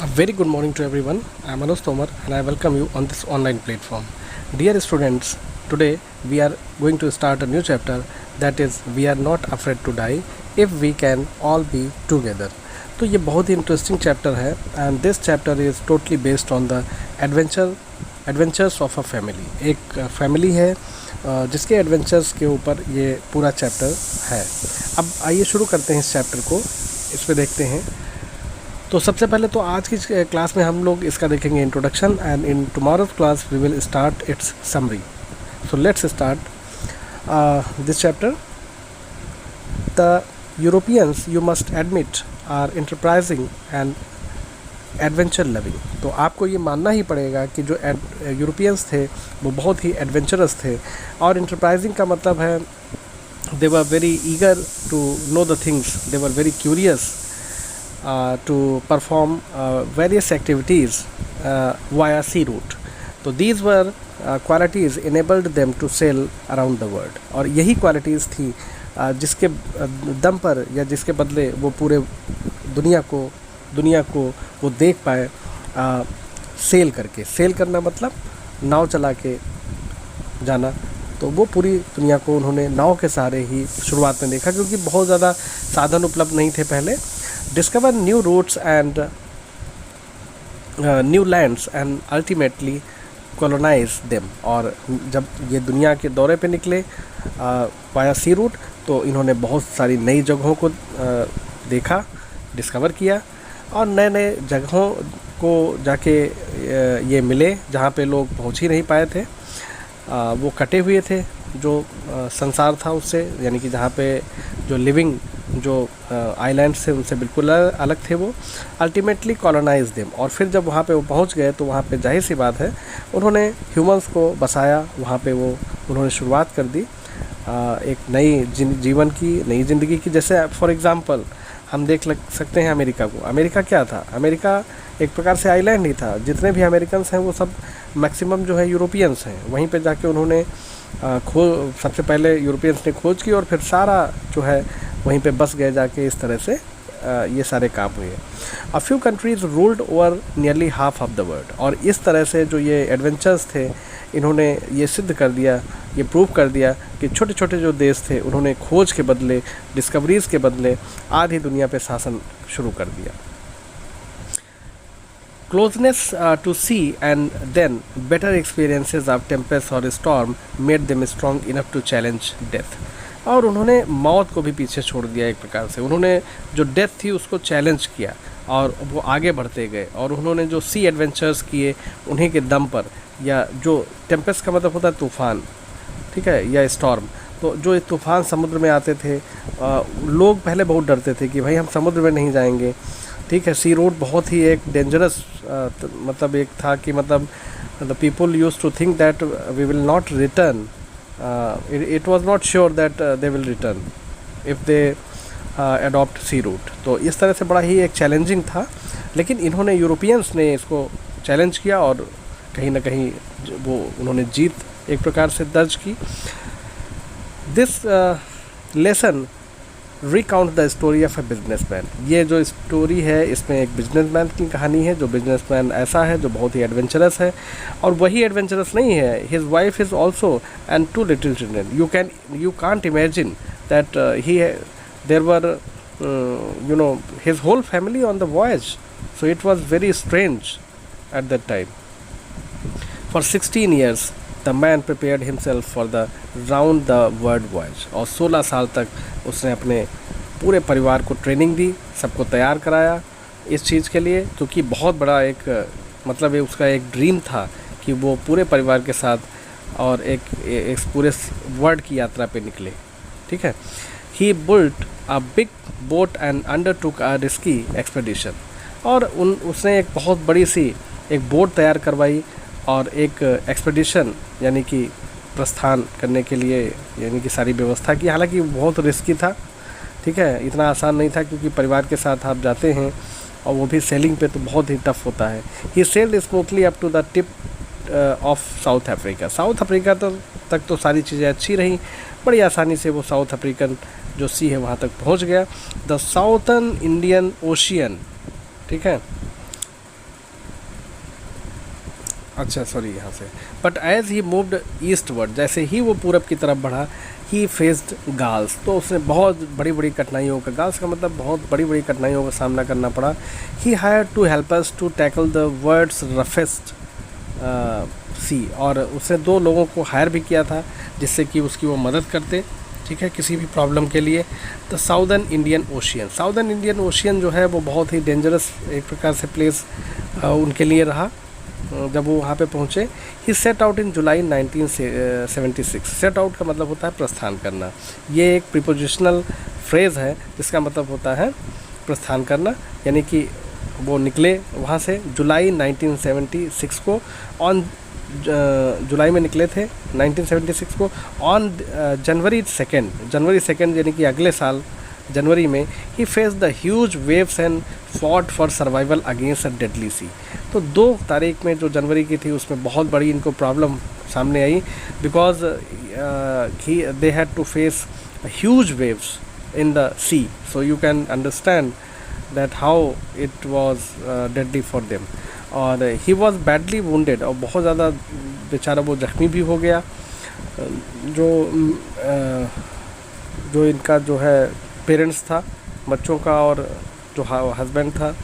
A very good morning to everyone. I am Manoj Tomar and I welcome you on this online platform. Dear students, today we are going to start a new chapter, that is we are not afraid to die if we can all be together. तो ये बहुत ही interesting chapter है and this chapter is totally based on the adventures of a family. एक family है जिसके adventures के ऊपर ये पूरा चैप्टर है. अब आइए शुरू करते हैं इस चैप्टर को. इस पे देखते हैं. तो सबसे पहले तो आज की क्लास में हम लोग इसका देखेंगे introduction and in tomorrow's class we will start its summary. So let's start this chapter. The Europeans you must admit are enterprising and adventure loving. तो आपको ये मानना ही पड़ेगा कि जो यूरोपियंस थे वो बहुत ही एडवेंचरस थे. और इंटरप्राइजिंग का मतलब है they were very eager to know the things, they were very curious to perform various activities via sea route. तो these were qualities enabled them to sail around the world. और यही qualities थी जिसके दम पर या जिसके बदले वो पूरे दुनिया को वो देख पाए सेल करके. सेल करना मतलब नाव चला के जाना. तो वो पूरी दुनिया को उन्होंने नाव के सहारे ही शुरुआत में देखा, क्योंकि बहुत ज़्यादा साधन उपलब्ध नहीं थे पहले. Discover new routes and new lands and ultimately colonize them. और जब ये दुनिया के दौरे पे निकले वाया सी रूट, तो इन्होंने बहुत सारी नई जगहों को देखा, डिस्कवर किया. और नए नए जगहों को जाके ये मिले जहाँ पे लोग पहुँच ही नहीं पाए थे. वो कटे हुए थे जो संसार था उससे, यानी कि जहाँ पे जो लिविंग जो आइलैंड्स थे उनसे बिल्कुल अलग थे वो. Ultimately colonize them. और फिर जब वहाँ पे वो पहुँच गए तो वहाँ पे जाहिर सी बात है उन्होंने ह्यूमंस को बसाया. वहाँ पे वो उन्होंने शुरुआत कर दी एक नई जीवन की, नई ज़िंदगी की. जैसे फॉर एग्ज़ाम्पल हम देख सकते हैं अमेरिका को. अमेरिका क्या था? अमेरिका एक प्रकार से आइलैंड ही था. जितने भी अमेरिकन्स हैं वो सब मैक्सिमम जो है यूरोपियंस हैं. वहीं पे जाके उन्होंने सबसे पहले यूरोपियंस ने खोज की और फिर सारा जो है वहीं पे बस गए जाके. इस तरह से ये सारे काम हुए. A few countries ruled over nearly half of the world. और इस तरह से जो ये एडवेंचर्स थे इन्होंने ये सिद्ध कर दिया, ये प्रूव कर दिया कि छोटे छोटे जो देश थे उन्होंने खोज के बदले, डिस्कवरीज़ के बदले आधी दुनिया पे शासन शुरू कर दिया. Closeness to sea and then better experiences of tempest or storm made them strong enough to challenge death. और उन्होंने मौत को भी पीछे छोड़ दिया एक प्रकार से. उन्होंने जो डेथ थी उसको चैलेंज किया और वो आगे बढ़ते गए. और उन्होंने जो सी एडवेंचर्स किए उन्हीं के दम पर, या जो टेम्पेस्ट का मतलब होता है तूफ़ान, ठीक है, या स्टॉर्म. तो जो तूफ़ान समुद्र में आते थे, लोग पहले बहुत डरते थे कि भाई हम समुद्र में नहीं जाएंगे, ठीक है. सी रोड बहुत ही एक डेंजरस मतलब एक था कि मतलब the people use to think that we will not return. It was not sure that they will return if they adopt sea route. तो इस तरह से बड़ा ही एक चैलेंजिंग था. लेकिन इन्होंने यूरोपियंस ने इसको चैलेंज किया और कहीं ना कहीं वो उन्होंने जीत एक प्रकार से दर्ज की. This lesson recount the story of a businessman. ये जो स्टोरी है इसमें एक बिजनेसमैन की कहानी है. जो बिजनेसमैन ऐसा है जो बहुत ही एडवेंचरस है. और वही एडवेंचरस नहीं है, his wife is also and 2 little children. You can't imagine that he there were his whole family on the voyage. So it was very strange at that time. For 16 years the man prepared himself for the round the world voyage. और 16 साल तक उसने अपने पूरे परिवार को training दी, सबको तैयार कराया इस चीज़ के लिए, क्योंकि बहुत बड़ा एक मतलब उसका एक ड्रीम था कि वो पूरे परिवार के साथ और एक पूरे वर्ल्ड की यात्रा पे निकले, ठीक है. He built a big boat and undertook a risky expedition. और उसने एक बहुत बड़ी सी एक बोट तैयार करवाई और एक एक्सपेडिशन यानी कि प्रस्थान करने के लिए यानी कि सारी व्यवस्था की. हालांकि बहुत रिस्की था, ठीक है, इतना आसान नहीं था क्योंकि परिवार के साथ आप जाते हैं और वो भी सेलिंग पे, तो बहुत ही टफ होता है. ही sailed smoothly up to the tip of south Africa. South Africa तक तो सारी चीज़ें अच्छी रहीं. बड़ी आसानी से वो साउथ अफ्रीकन जो सी है वहाँ तक पहुँच गया. द साउथर्न इंडियन ओशियन, ठीक है, अच्छा सॉरी यहाँ से, but as he moved eastward, जैसे ही वो पूरब की तरफ बढ़ा, ही फेस्ड गाल्स, तो उसने बहुत बड़ी बड़ी कठिनाइयों का, गाल्स का मतलब बहुत बड़ी बड़ी कठिनाइयों का सामना करना पड़ा। He hired to help us to tackle the world's roughest sea, और उसने 2 लोगों को हायर भी किया था जिससे कि उसकी वो मदद करते, ठीक है, किसी भी प्रॉब्लम के लिए। The southern Indian ocean, southern Indian ocean जो है वो बहुत ही डेंजरस एक प्रकार से प्लेस उनके लिए रहा जब वो वहाँ पे पहुँचे। He set out in July 1976, set out का मतलब होता है प्रस्थान करना, ये एक प्रीपोजिशनल फ्रेज़ है जिसका मतलब होता है प्रस्थान करना, यानी कि वो निकले वहाँ से जुलाई 1976 को, ऑन जुलाई में निकले थे 1976 को, ऑन जनवरी 2 यानी कि अगले साल जनवरी में he face the huge waves and fought for survival against a deadly sea. तो 2 तारीख में जो जनवरी की थी उसमें बहुत बड़ी इनको प्रॉब्लम सामने आई, because they had to face huge waves in the sea, so you can understand that how it was deadly for them. और ही वॉज बैडली वुंडेड, और बहुत ज़्यादा बेचारा वो जख्मी भी हो गया। जो इनका जो है पेरेंट्स था बच्चों का, और जो हस्बैंड था,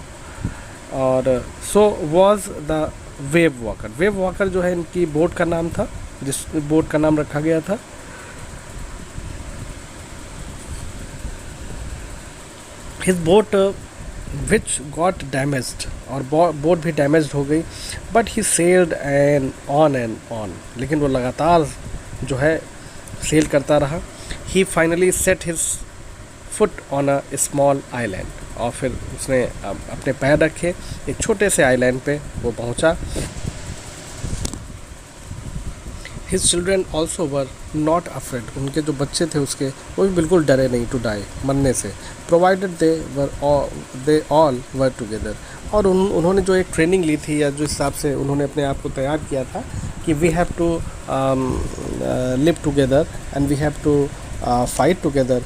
और so was the wave walker, wave walker जो है इनकी बोट का नाम था, जिस बोट का नाम रखा गया था। His boat which got damaged, और बोट भी डैमेज्ड हो गई, but he sailed and on, लेकिन वो लगातार जो है सेल करता रहा। He finally set his foot on a small island, और फिर उसने अपने पैर रखे एक छोटे से आइलैंड पे वो पहुंचा। His children also were not afraid, उनके जो बच्चे थे उसके वो भी बिल्कुल डरे नहीं टू डाई, मरने से, provided they all were together. और उन्होंने जो एक ट्रेनिंग ली थी, या जो हिसाब से उन्होंने अपने आप को तैयार किया था कि we have to live together and we have to fight together,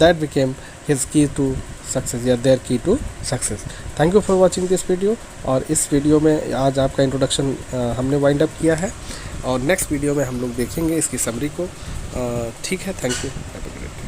that became his key to success, या their key to success. Thank you for watching this video. और इस वीडियो में आज आपका इंट्रोडक्शन हमने वाइंड अप किया है, और नेक्स्ट वीडियो में हम लोग देखेंगे इसकी समरी को। ठीक है, thank you, have a great day.